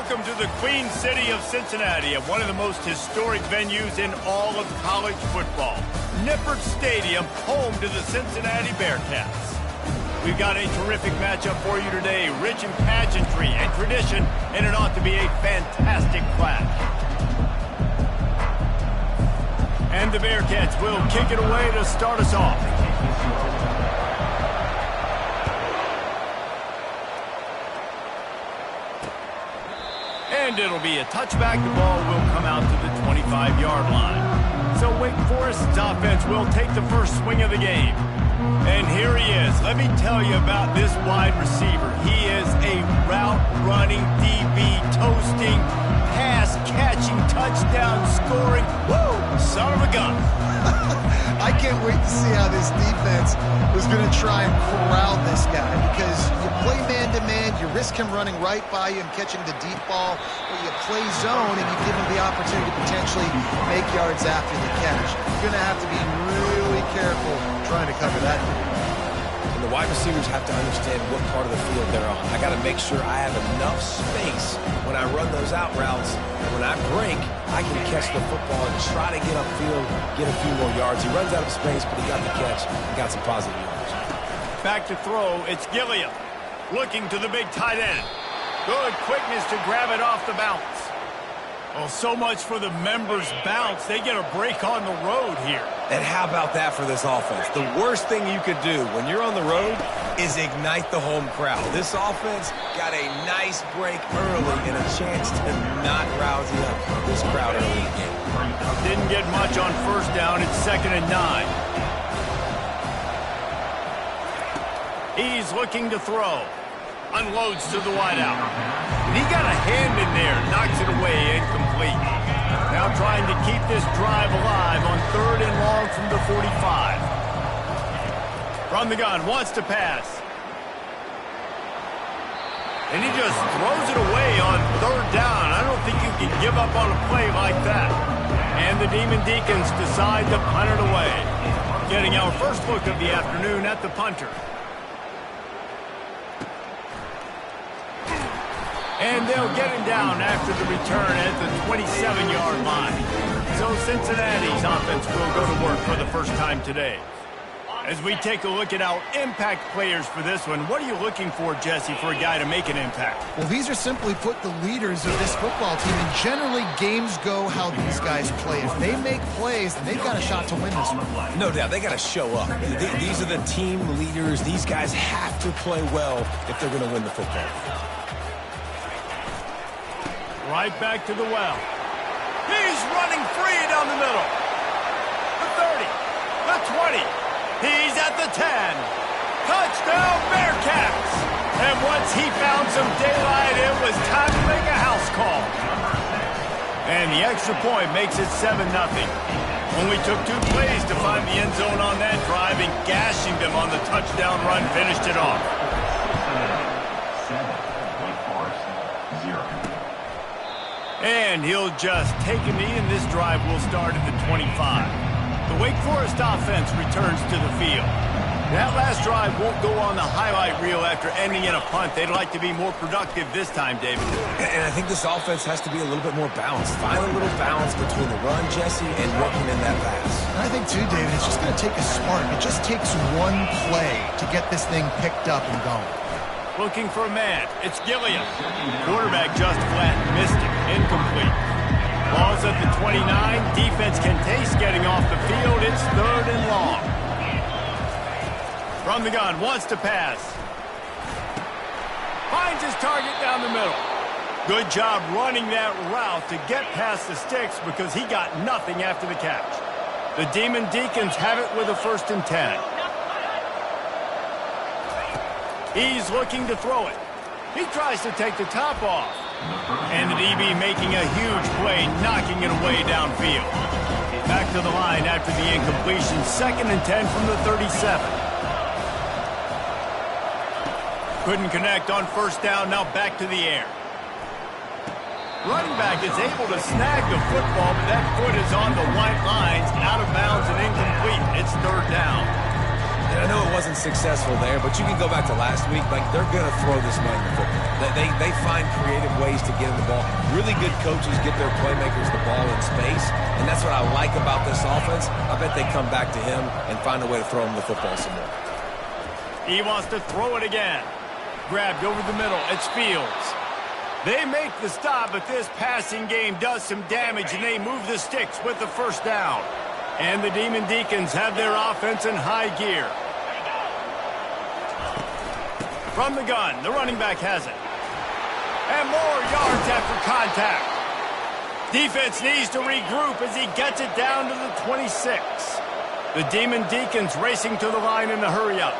Welcome to the Queen City of Cincinnati, at one of the most historic venues in all of college football. Nippert Stadium, home to the Cincinnati Bearcats. We've got a terrific matchup for you today, rich in pageantry and tradition, and it ought to be a fantastic clash. And the Bearcats will kick it away to start us off. And it'll be a touchback. The ball will come out to the 25-yard line. So Wake Forest's offense will take the first swing of the game. And here he is. Let me tell you about this wide receiver. He is a route-running, DB, toasting, pass-catching, touchdown-scoring, woo, son of a gun. I can't wait to see how this defense is going to try and corral this guy, because you play man-to-man, you risk him running right by you and catching the deep ball, or you play zone and you give him the opportunity to potentially make yards after the catch. You're going to have to be really careful trying to cover that. And the wide receivers have to understand what part of the field they're on. I got to make sure I have enough space when I run those out routes. And when I break, I can catch the football and try to get upfield, get a few more yards. He runs out of space, but he got the catch and got some positive yards. Back to throw, it's Gilliam. Looking to the big tight end. Good quickness to grab it off the bounce. Well, so much for the members' bounce. They get a break on the road here. And how about that for this offense? The worst thing you could do when you're on the road is ignite the home crowd. This offense got a nice break early and a chance to not rouse up this crowd early in the game. Didn't get much on first down. It's 2nd and 9. He's looking to throw. Unloads to the wideout. He got a hand in there, knocks it away, incomplete. Now trying to keep this drive alive on 3rd and long from the 45. From the gun, wants to pass. And he just throws it away on 3rd down. I don't think you can give up on a play like that. And the Demon Deacons decide to punt it away. Getting our first look of the afternoon at the punter. And they'll get him down after the return at the 27-yard line. So Cincinnati's offense will go to work for the first time today. As we take a look at our impact players for this one, what are you looking for, Jesse, for a guy to make an impact? Well, these are simply put the leaders of this football team, and generally games go how these guys play. If they make plays, then they've got a shot to win this one. No doubt, they got to show up. These are the team leaders. These guys have to play well if they're going to win the football. Right back to the well. He's running free down the middle. The 30, the 20. He's at the 10. Touchdown, Bearcats! And once he found some daylight, it was time to make a house call. And the extra point makes it 7-0. Only took 2 plays to find the end zone on that drive, and gashing them on the touchdown run finished it off. And he'll just take a knee, and this drive will start at the 25. The Wake Forest offense returns to the field. That last drive won't go on the highlight reel after ending in a punt. They'd like to be more productive this time, David. And I think this offense has to be a little bit more balanced. Find a little balance between the run, Jesse, and working in that pass. I think, too, David, it's just going to take a spark. It just takes one play to get this thing picked up and going. Looking for a man. It's Gilliam. Quarterback just flat missed it. Incomplete. Ball's at the 29. Defense can taste getting off the field. It's 3rd and long. From the gun, wants to pass. Finds his target down the middle. Good job running that route to get past the sticks, because he got nothing after the catch. The Demon Deacons have it with a 1st and 10. He's looking to throw it. He tries to take the top off. And the DB making a huge play, knocking it away downfield. Back to the line after the incompletion. 2nd and 10 from the 37. Couldn't connect on first down. Now back to the air. Running back is able to snag the football, but that foot is on the white lines, out of bounds and incomplete. It's 3rd down. And I know it wasn't successful there, but you can go back to last week. Like, they're going to throw this money in the football. They find creative ways to get him the ball. Really good coaches get their playmakers the ball in space, and that's what I like about this offense. I bet they come back to him and find a way to throw him the football some more. He wants to throw it again. Grabbed over the middle. It's Fields. They make the stop, but this passing game does some damage, and they move the sticks with the first down. And the Demon Deacons have their offense in high gear. From the gun, the running back has it. And more yards after contact. Defense needs to regroup as he gets it down to the 26. The Demon Deacons racing to the line in a hurry-up.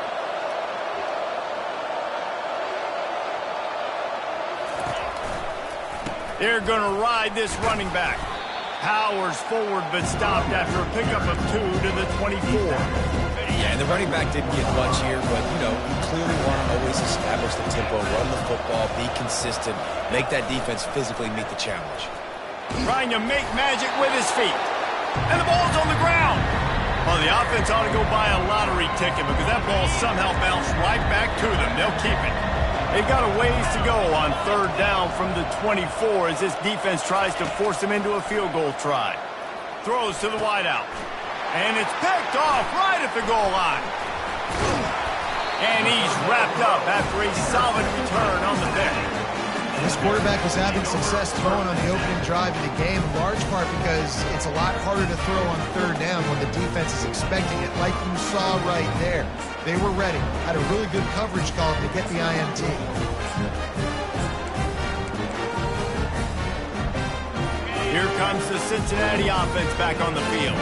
They're going to ride this running back. Powers forward, but stopped after a pickup of 2 to the 24. Yeah, and the running back didn't get much here, but, you know, you clearly want to always establish the tempo, run the football, be consistent, make that defense physically meet the challenge. Trying to make magic with his feet. And the ball's on the ground. Well, the offense ought to go buy a lottery ticket because that ball somehow bounced right back to them. They'll keep it. They've got a ways to go on third down from the 24 as this defense tries to force them into a field goal try. Throws to the wideout. And it's picked off right at the goal line. And he's wrapped up after a solid return on the pick. This quarterback was having success throwing on the opening drive of the game, in large part because it's a lot harder to throw on third down when the defense is expecting it, like you saw right there. They were ready, had a really good coverage call to get the INT. Here comes the Cincinnati offense back on the field.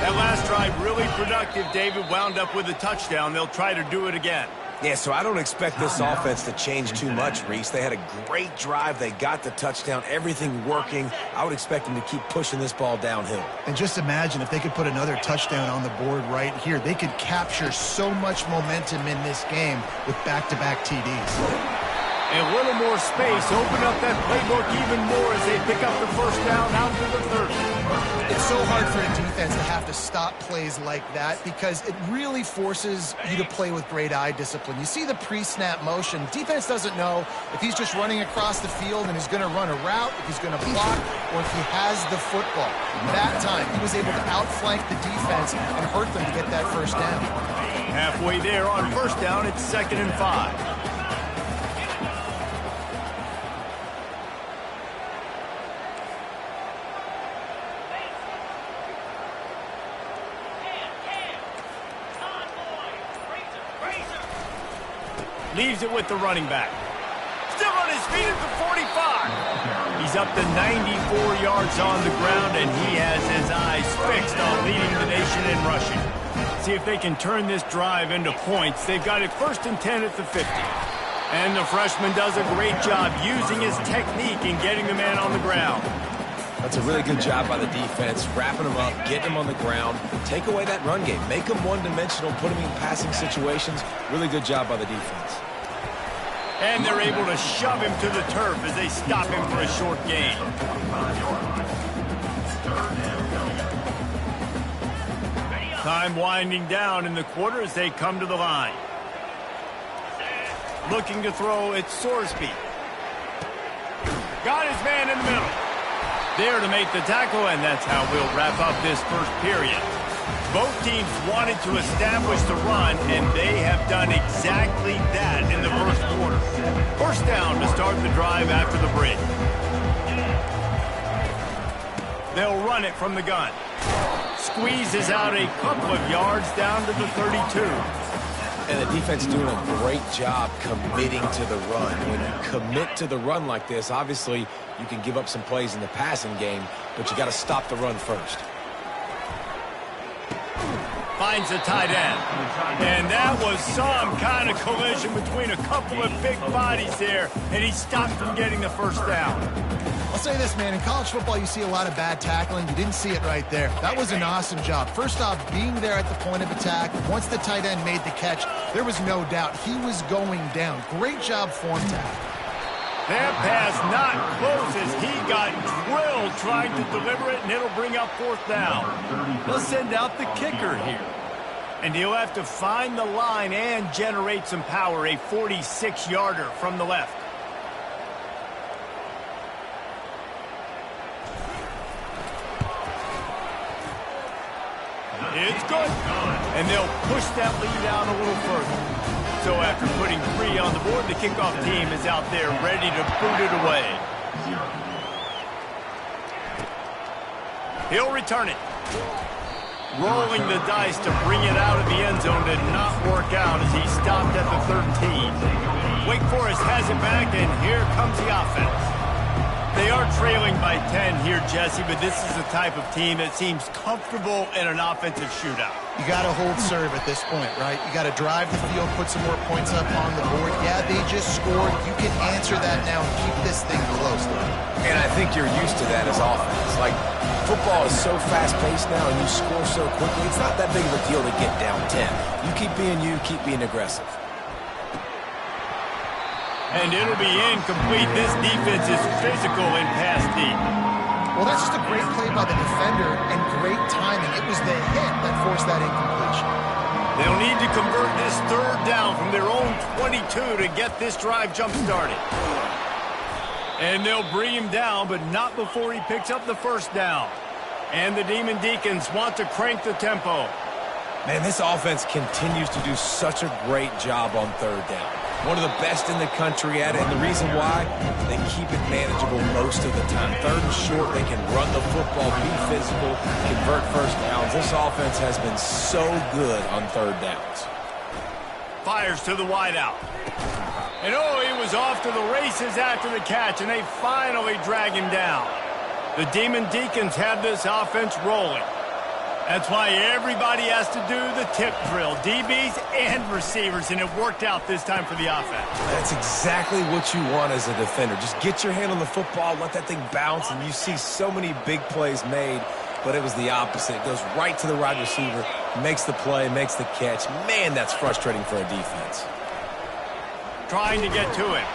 That last drive really productive. David wound up with a touchdown. They'll try to do it again. Yeah, so I don't expect this offense to change too much, Reese. They had a great drive. They got the touchdown, everything working. I would expect them to keep pushing this ball downhill. And just imagine if they could put another touchdown on the board right here. They could capture so much momentum in this game with back-to-back TDs. And a little more space, open up that playbook even more as they pick up the first down out to the 30. It's so hard for a defense to have to stop plays like that because it really forces you to play with great eye discipline. You see the pre-snap motion. Defense doesn't know if he's just running across the field and he's going to run a route, if he's going to block, or if he has the football. That time, he was able to outflank the defense and hurt them to get that first down. Halfway there on first down, it's 2nd and 5. Leaves it with the running back. Still on his feet at the 45. He's up to 94 yards on the ground, and he has his eyes fixed on leading the nation in rushing. See if they can turn this drive into points. They've got it 1st and 10 at the 50. And the freshman does a great job using his technique and getting the man on the ground. That's a really good job by the defense, wrapping them up, getting them on the ground. Take away that run game. Make them one-dimensional, put them in passing situations. Really good job by the defense. And they're able to shove him to the turf as they stop him for a short gain. Time winding down in the quarter as they come to the line. Looking to throw, it's Sorsby. Got his man in the middle. There to make the tackle, and that's how we'll wrap up this first period. Both teams wanted to establish the run, and they have done exactly that in the first quarter. First down to start the drive after the break. They'll run it from the gun. Squeezes out a couple of yards down to the 32. And the defense doing a great job committing to the run. When you commit to the run like this, obviously you can give up some plays in the passing game, but you got to stop the run first. Finds the tight end. And that was some kind of collision between a couple of big bodies there, and he stopped from getting the first down. I'll say this, man. In college football, you see a lot of bad tackling. You didn't see it right there. That was an awesome job. First off, being there at the point of attack. Once the tight end made the catch, there was no doubt he was going down. Great job form tackle. That pass not close as he got drilled trying to deliver it, and it'll bring up 4th down. They'll send out the kicker here. And he'll have to find the line and generate some power, a 46-yarder from the left. It's good. And they'll push that lead out a little further. So after putting 3 on the board, the kickoff team is out there ready to boot it away. He'll return it. Rolling the dice to bring it out of the end zone did not work out as he stopped at the 13. Wake Forest has it back, and here comes the offense. They are trailing by 10 here, Jesse, but this is the type of team that seems comfortable in an offensive shootout. You got to hold serve at this point, right? You got to drive the field, put some more points up on the board. Yeah, they just scored. You can answer that now and keep this thing close. And I think you're used to that as offense. Like, football is so fast-paced now and you score so quickly, it's not that big of a deal to get down 10. You keep being aggressive. And it'll be incomplete. This defense is physical in pass deep. Well, that's just a great play by the defender and great timing. It was the hit that forced that incompletion. They'll need to convert this 3rd down from their own 22 to get this drive jump-started. And they'll bring him down, but not before he picks up the 1st down. And the Demon Deacons want to crank the tempo. Man, this offense continues to do such a great job on 3rd down. One of the best in the country at it, and the reason why, they keep it manageable most of the time. 3rd and short, they can run the football, be physical, convert 1st downs. This offense has been so good on 3rd downs. Fires to the wideout. And oh, he was off to the races after the catch, and they finally drag him down. The Demon Deacons have this offense rolling. That's why everybody has to do the tip drill, DBs and receivers, and it worked out this time for the offense. That's exactly what you want as a defender. Just get your hand on the football, let that thing bounce, and you see so many big plays made, but it was the opposite. It goes right to the wide receiver, makes the play, makes the catch. Man, that's frustrating for a defense. Trying to get to him.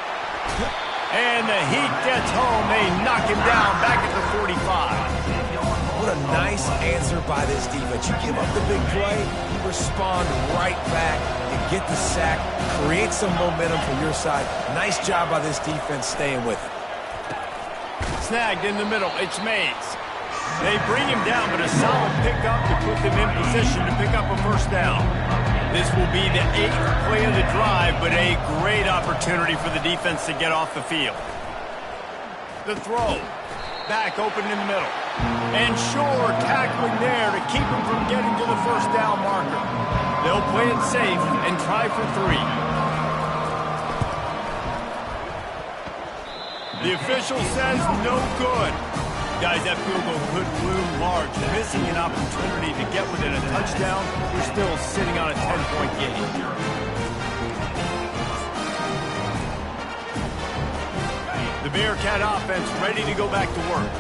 And the heat gets home. They knock him down back at the 45. What a nice answer by this defense. You give up the big play, you respond right back, you get the sack, create some momentum for your side. Nice job by this defense staying with it. Snagged in the middle. It's Mays. They bring him down, but a solid pickup to put them in position to pick up a 1st down. This will be the 8th play of the drive, but a great opportunity for the defense to get off the field. The throw. Back open in the middle. And Shore tackling there to keep him from getting to the 1st down marker. They'll play it safe and try for 3. The official says no good. Guys, that field goal could loom large. Missing an opportunity to get within a touchdown. We're still sitting on a 10-point game. The Bearcat offense ready to go back to work.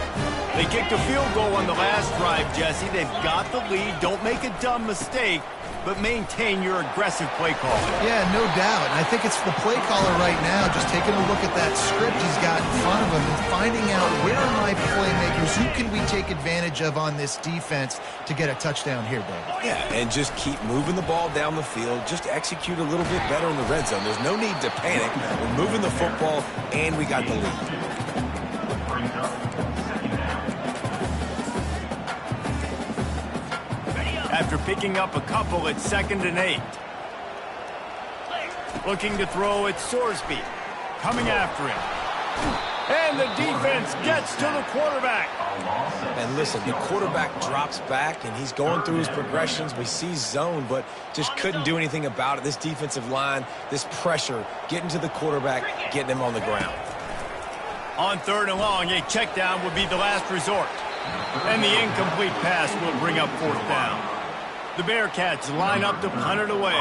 They kicked a field goal on the last drive, Jesse. They've got the lead. Don't make a dumb mistake, but maintain your aggressive play call. Yeah, no doubt. And I think it's the play caller right now just taking a look at that script he's got in front of him and finding out where are my playmakers, who can we take advantage of on this defense to get a touchdown here, Dave. Yeah, and just keep moving the ball down the field. Just execute a little bit better in the red zone. There's no need to panic. We're moving the football, and we got the lead. After picking up a couple, it's 2nd and 8. Looking to throw, it's Sorsby. Coming after him. And the defense gets to the quarterback. And listen, the quarterback drops back, and he's going through his progressions. We see zone, but just couldn't do anything about it. This defensive line, this pressure, getting to the quarterback, getting him on the ground. On 3rd and long, a check down would be the last resort. And the incomplete pass will bring up 4th down. The Bearcats line up to punt it away.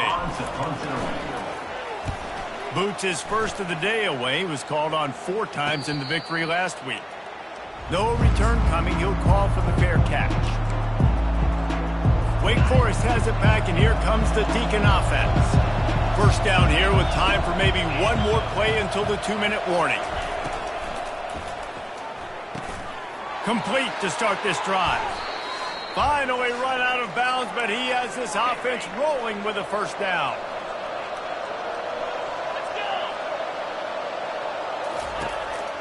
Boots, his first of the day away, was called on 4 times in the victory last week. No return coming. He'll call for the fair catch. Wake Forest has it back, and here comes the Deacon offense. 1st down here with time for maybe one more play until the 2-minute warning. Complete to start this drive. Finally run out of bounds, but he has this offense rolling with a first down.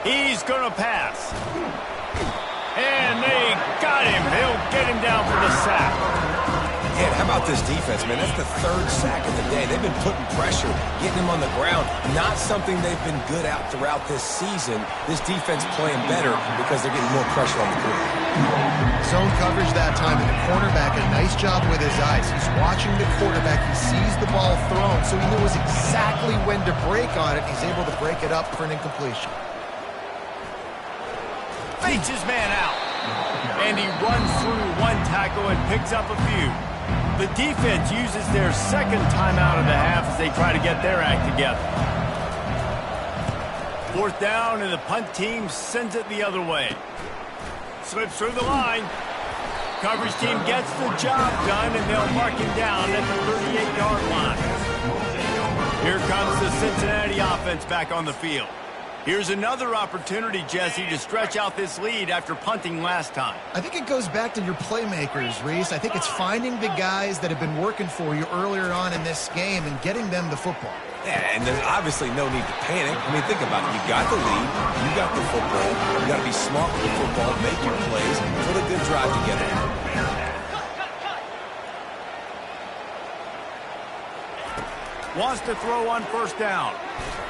He's going to pass. And they got him. He'll get him down for the sack. Yeah, how about this defense, man? That's the third sack of the day. They've been putting pressure, getting him on the ground. Not something they've been good at throughout this season. This defense playing better because they're getting more pressure on the quarterback. Zone coverage that time, and the cornerback, a nice job with his eyes. He's watching the quarterback. He sees the ball thrown, so he knows exactly when to break on it. He's able to break it up for an incompletion. Fakes his man out. And he runs through one tackle and picks up a few. The defense uses their second timeout of the half as they try to get their act together. Fourth down, and the punt team sends it the other way. Slips through the line. Coverage team gets the job done, and they'll mark him down at the 38-yard line. Here comes the Cincinnati offense back on the field. Here's another opportunity, Jesse, to stretch out this lead after punting last time. I think it goes back to your playmakers, Reese. I think it's finding the guys that have been working for you earlier on in this game and getting them the football. Yeah, and there's obviously no need to panic. I mean, think about it. You got the lead. You got the football. You got to be smart with the football, make your plays, put a good drive together. Wants to throw on first down.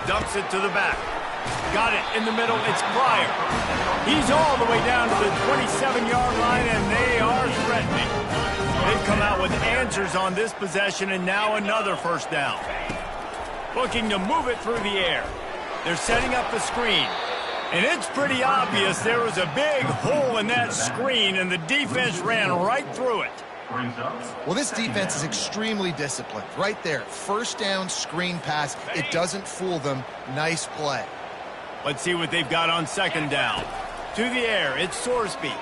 Dumps it to the back. Got it in the middle. It's Pryor. He's all the way down to the 27-yard line, and they are threatening. They've come out with answers on this possession, and now another first down. Looking to move it through the air. They're setting up the screen. And it's pretty obvious there was a big hole in that screen, and the defense ran right through it. Well, this defense is extremely disciplined. Right there, first down, screen pass. It doesn't fool them. Nice play. Let's see what they've got on second down. To the air, it's Sorsby.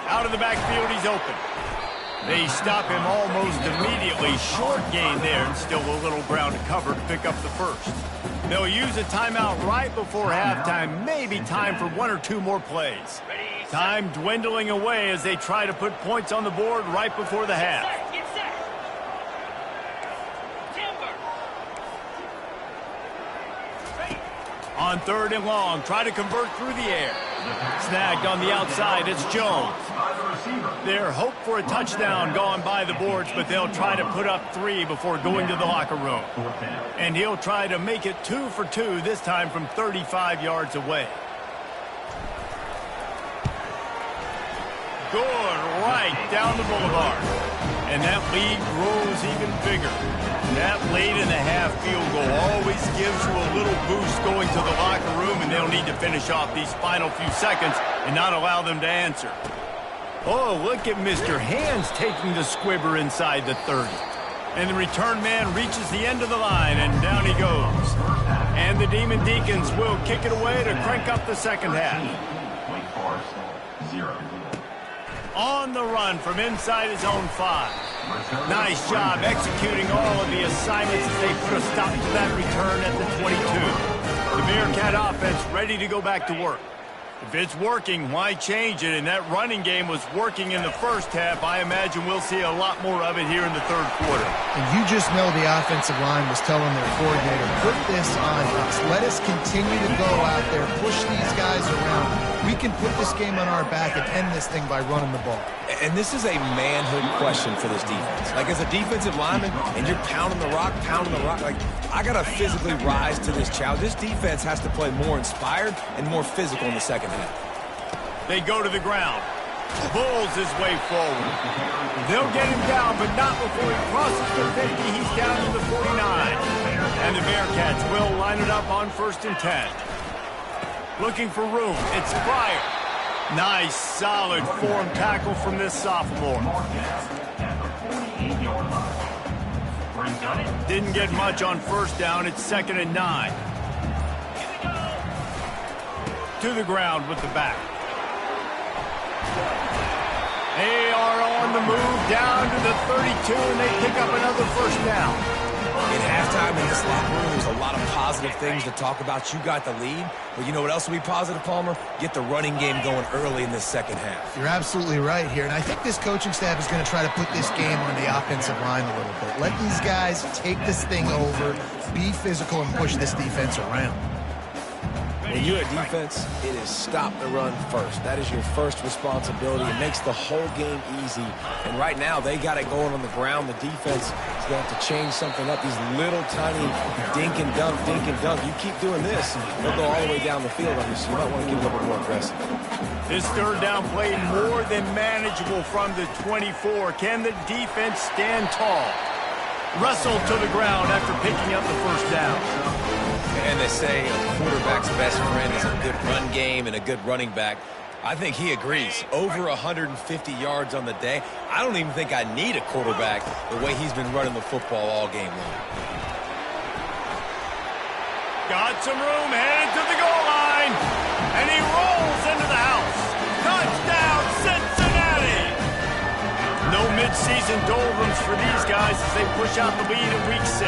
Out of the backfield, he's open. They stop him almost immediately. Short gain there, and still a little ground to cover to pick up the first. They'll use a timeout right before halftime. Maybe time for one or two more plays. Time dwindling away as they try to put points on the board right before the half. On third and long, try to convert through the air. Snagged on the outside, it's Jones. Their hope for a touchdown gone by the boards, but they'll try to put up 3 before going to the locker room. And he'll try to make it 2 for 2, this time from 35 yards away. Good, right down the boulevard. And that lead grows even bigger. That late-in-the-half field goal always gives you a little boost going to the locker room, and they'll need to finish off these final few seconds and not allow them to answer. Oh, look at Mr. Hands taking the squibber inside the 30. And the return man reaches the end of the line, and down he goes. And the Demon Deacons will kick it away to crank up the second half. On the run from inside his own 5. Nice job executing all of the assignments as they put a stop to that return at the 22. The Bearcat offense ready to go back to work. If it's working, why change it? And that running game was working in the first half. I imagine we'll see a lot more of it here in the third quarter. And you just know the offensive line was telling their coordinator, put this on us. Let us continue to go out there, push these guys around. We can put this game on our back and end this thing by running the ball. And this is a manhood question for this defense. Like, as a defensive lineman, and you're pounding the rock, like, I got to physically rise to this challenge. This defense has to play more inspired and more physical in the second half. They go to the ground. Bulls his way forward. They'll get him down, but not before he crosses the 50. He's down to the 49. And the Bearcats will line it up on 1st and 10. Looking for room. It's Pryor. Nice, solid form tackle from this sophomore. Didn't get much on first down. It's 2nd and 9. To the ground with the back. They are on the move down to the 32, and they pick up another first down. In halftime in this locker room, there's a lot of positive things to talk about. You got the lead, but you know what else will be positive, Palmer? Get the running game going early in this second half. You're absolutely right here, and I think this coaching staff is going to try to put this game on the offensive line a little bit. Let these guys take this thing over, be physical, and push this defense around. When you're a defense, it is stop the run first. That is your first responsibility. It makes the whole game easy. And right now, they got it going on the ground. The defense is going to have to change something up. These little tiny dink and dunk, dink and dunk. You keep doing this, they'll go all the way down the field on you, so you might want to get a little bit more aggressive. This third down play more than manageable from the 24. Can the defense stand tall? Wrestled to the ground after picking up the first down. And they say a quarterback's best friend is a good run game and a good running back. I think he agrees. Over 150 yards on the day. I don't even think I need a quarterback the way he's been running the football all game long. Got some room, headed to the goal line. And he rolls into the house. Touchdown, Cincinnati! No midseason doldrums for these guys as they push out the lead in Week 6.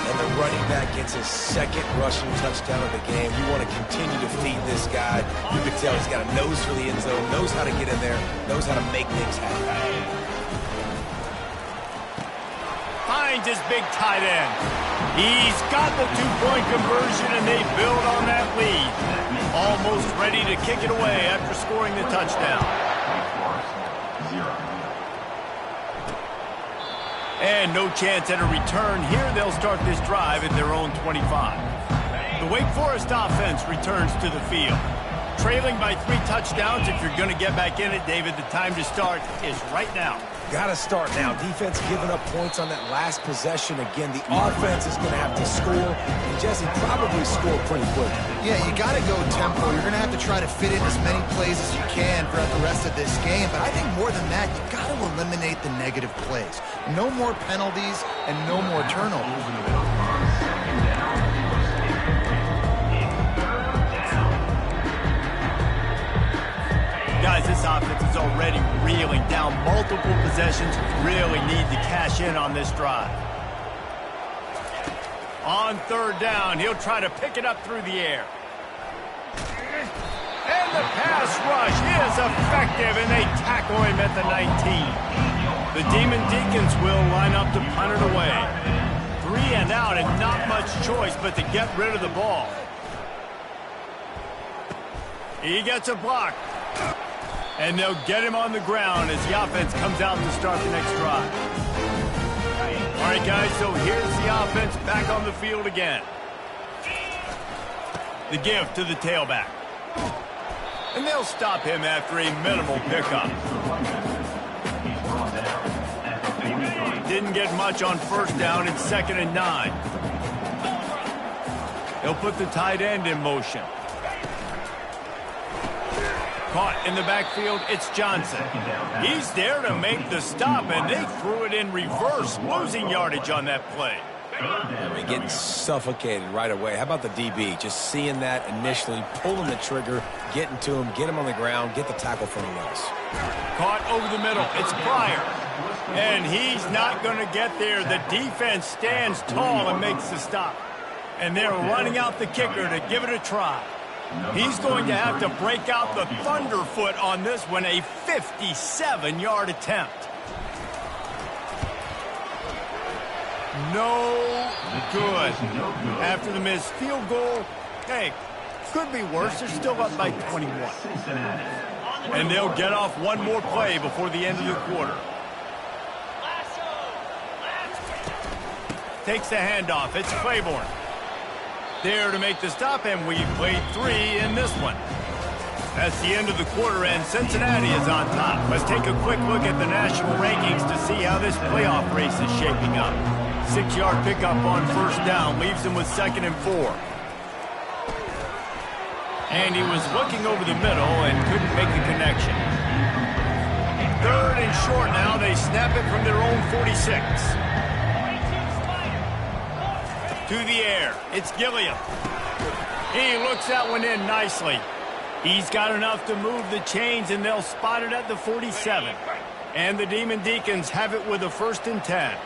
And the running back gets his second rushing touchdown of the game. You want to continue to feed this guy. You can tell he's got a nose for the end zone, knows how to get in there, knows how to make things happen. Finds his big tight end. He's got the two-point conversion, and they build on that lead. Almost ready to kick it away after scoring the touchdown. And no chance at a return here. They'll start this drive at their own 25. The Wake Forest offense returns to the field. Trailing by 3 touchdowns. If you're going to get back in it, David, the time to start is right now. Got to start now. Defense giving up points on that last possession. Again, the offense is going to have to score. And Jesse probably score pretty quick. Yeah, you got to go tempo. You're going to have to try to fit in as many plays as you can throughout the rest of this game. But I think more than that, you got to eliminate the negative plays. No more penalties and no more turnovers. Guys, this offense is already reeling down multiple possessions. Really need to cash in on this drive. On third down, he'll try to pick it up through the air. And the pass rush is effective, and they tackle him at the 19. The Demon Deacons will line up to punt it away. 3 and out, and not much choice but to get rid of the ball. He gets a block. And they'll get him on the ground as the offense comes out to start the next drive. All right, guys, so here's the offense back on the field again. The give to the tailback. And they'll stop him after a minimal pickup. Didn't get much on first down. It's 2nd and 9. They'll put the tight end in motion. Caught in the backfield, it's Johnson. He's there to make the stop, and they threw it in reverse, losing yardage on that play. They're getting suffocated right away. How about the DB? Just seeing that initially, pulling the trigger, getting to him, get him on the ground, get the tackle from him else. Caught over the middle, it's Pryor. And he's not going to get there. The defense stands tall and makes the stop. And they're running out the kicker to give it a try. He's going to have to break out the thunderfoot on this one, a 57-yard attempt. No good. After the missed field goal, hey, could be worse. They're still up by 21. And they'll get off one more play before the end of the quarter. Takes the handoff. It's Claiborne. There to make the stop, and we played 3 in this one. That's the end of the quarter, and Cincinnati is on top. Let's take a quick look at the national rankings to see how this playoff race is shaping up. 6-yard pickup on first down leaves him with 2nd and 4. And he was looking over the middle and couldn't make the connection. 3rd and short now. They snap it from their own 46. To the air, it's Gilliam. He looks that one in nicely. He's got enough to move the chains, and they'll spot it at the 47. And the Demon Deacons have it with a 1st and 10.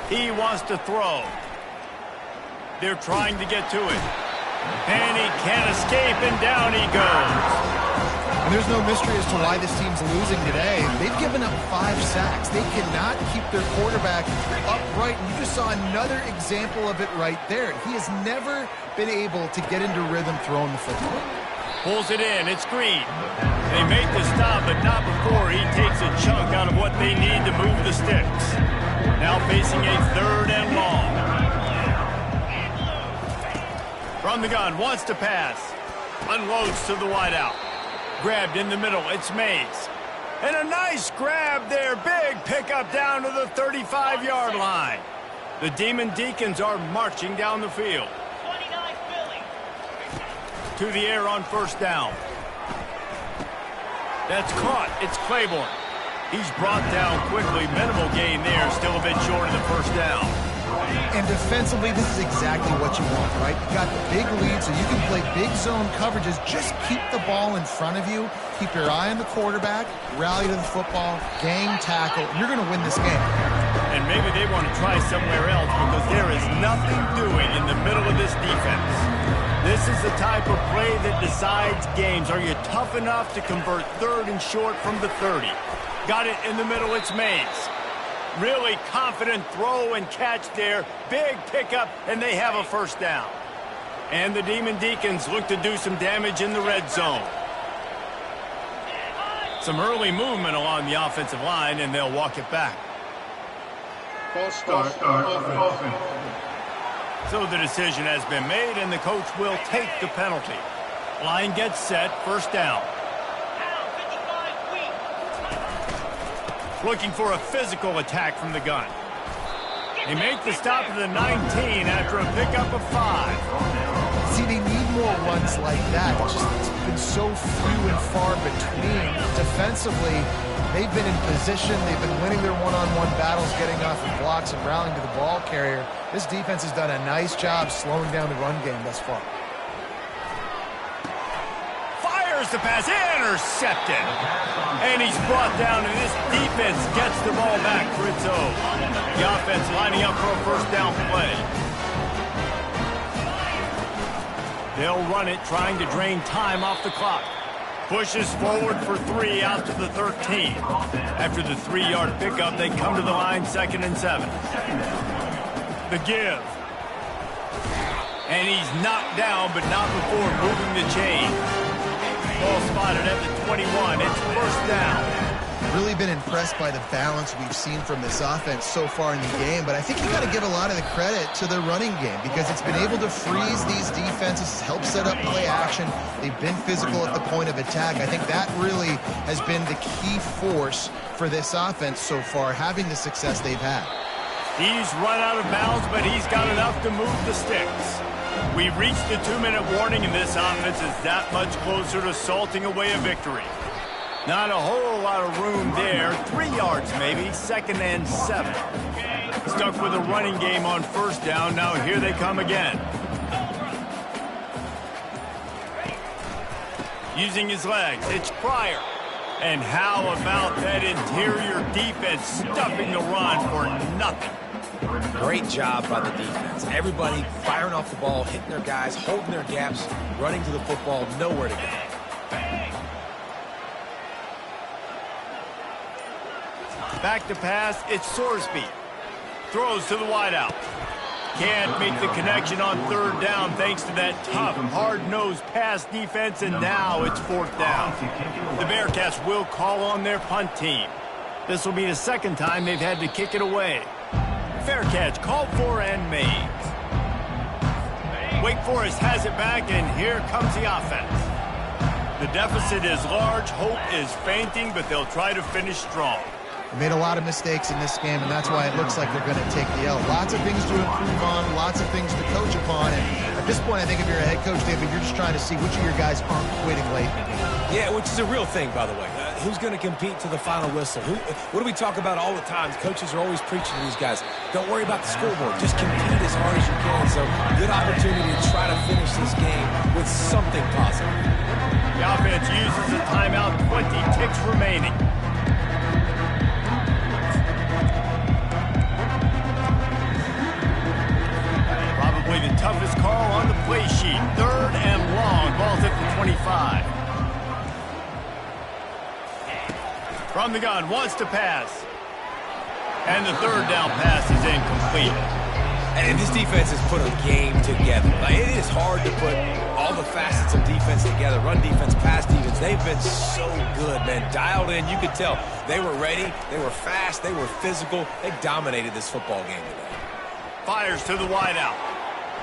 He wants to throw. They're trying to get to it. And he can't escape, and down he goes. And there's no mystery as to why this team's losing today. They've given up 5 sacks. They cannot keep their quarterback upright. And you just saw another example of it right there. He has never been able to get into rhythm throwing the football. Pulls it in. It's Green. They make the stop, but not before he takes a chunk out of what they need to move the sticks. Now facing a 3rd and long. From the gun, wants to pass. Unloads to the wideout. Grabbed in the middle, it's Mays. And a nice grab there, big pickup down to the 35-yard line. The Demon Deacons are marching down the field. To the air on 1st down. That's caught, it's Claiborne. He's brought down quickly, minimal gain there, still a bit short of the 1st down. And defensively, this is exactly what you want, right? You got the big lead, so you can play big zone coverages. Just keep the ball in front of you. Keep your eye on the quarterback, rally to the football, gang tackle. You're going to win this game. And maybe they want to try somewhere else because there is nothing doing in the middle of this defense. This is the type of play that decides games. Are you tough enough to convert 3rd and short from the 30? Got it in the middle, it's Mays. Really confident throw and catch there. Big pickup, and they have a 1st down. And the Demon Deacons look to do some damage in the red zone. Some early movement along the offensive line, and they'll walk it back. False start offense. So the decision has been made, and the coach will take the penalty. Line gets set, 1st down. Looking for a physical attack from the gun. They make the stop at the 19 after a pickup of 5. See, they need more runs like that. It's been so few and far between. Defensively, they've been in position. They've been winning their one-on-one battles, getting off of blocks and rallying to the ball carrier. This defense has done a nice job slowing down the run game thus far. Fires the pass, intercepted. And he's brought down, and this defense gets the ball back for its own. The offense lining up for a 1st down play. They'll run it, trying to drain time off the clock. Pushes forward for 3 out to the 13. After the 3-yard pickup, they come to the line 2nd and 7. The give. And he's knocked down, but not before moving the chain. Ball spotted at the 21. It's 1st down. Really been impressed by the balance we've seen from this offense so far in the game, but I think you got to give a lot of the credit to the running game because it's been able to freeze these defenses, help set up play action. They've been physical at the point of attack. I think that really has been the key force for this offense so far, having the success they've had. He's run out of bounds, but he's got enough to move the sticks. We've reached the 2-minute warning, and this offense is that much closer to salting away a victory. Not a whole lot of room there. 3 yards maybe, 2nd and 7. Stuck with a running game on 1st down. Now here they come again. Using his legs, it's Pryor. And how about that interior defense stuffing the run for nothing? Great job by the defense. Everybody firing off the ball, hitting their guys, holding their gaps, running to the football, nowhere to go. Back to pass, it's Sorsby. Throws to the wideout. Can't make the connection on 3rd down thanks to that tough, hard-nosed pass defense, and now it's 4th down. The Bearcats will call on their punt team. This will be the 2nd time they've had to kick it away. Fair catch, called for and made. Wake Forest has it back, and here comes the offense. The deficit is large, hope is fainting, but they'll try to finish strong. They made a lot of mistakes in this game, and that's why it looks like they're going to take the L. Lots of things to improve on, lots of things to coach upon, and at this point, I think if you're a head coach, David, you're just trying to see which of your guys aren't quitting late in the game. Yeah, which is a real thing, by the way. Who's going to compete to the final whistle? What do we talk about all the time? Coaches are always preaching to these guys. Don't worry about the scoreboard. Just compete as hard as you can. So, good opportunity to try to finish this game with something positive. The offense uses a timeout, 20 ticks remaining. From the gun, wants to pass. And the third down pass is incomplete. And this defense has put a game together. Like, it is hard to put all the facets of defense together. Run defense, pass defense. They've been so good, man. Dialed in. You could tell they were ready. They were fast. They were physical. They dominated this football game today. Fires to the wideout.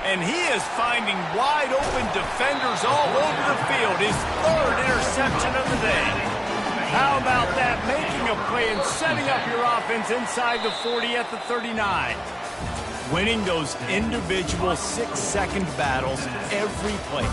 And he is finding wide open defenders all over the field. His third interception of the day. How about that? Making a play and setting up your offense inside the 40 at the 39. Winning those individual 6-second battles every play.